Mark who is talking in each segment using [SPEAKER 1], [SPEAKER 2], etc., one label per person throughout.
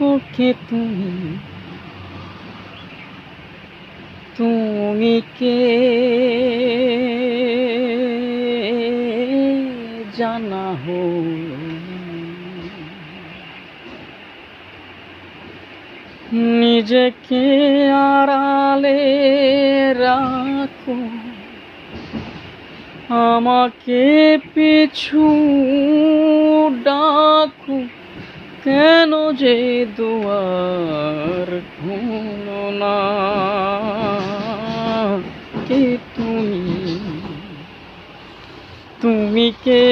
[SPEAKER 1] ওকে তুমি কে জানা হলো নিজেকে আড়ালে রাখো, আমাকে পিছু ডাকো, কেন যে দুয়ার খোলো না। কে তুমি কে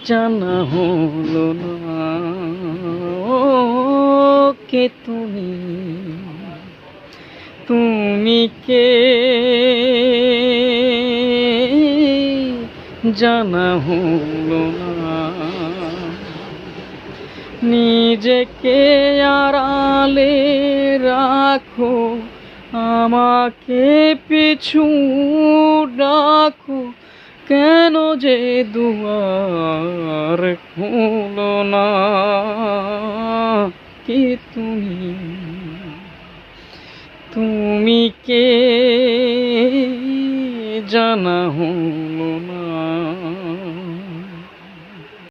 [SPEAKER 1] জানা হলো না। কে তুমি কে জানা হলো না। নিজেকে আড়ালে রাখো, আমাকে পিছু ডাকো, কেন যে দুয়ার খোলো না। কে তুমি কে জানা হলো না।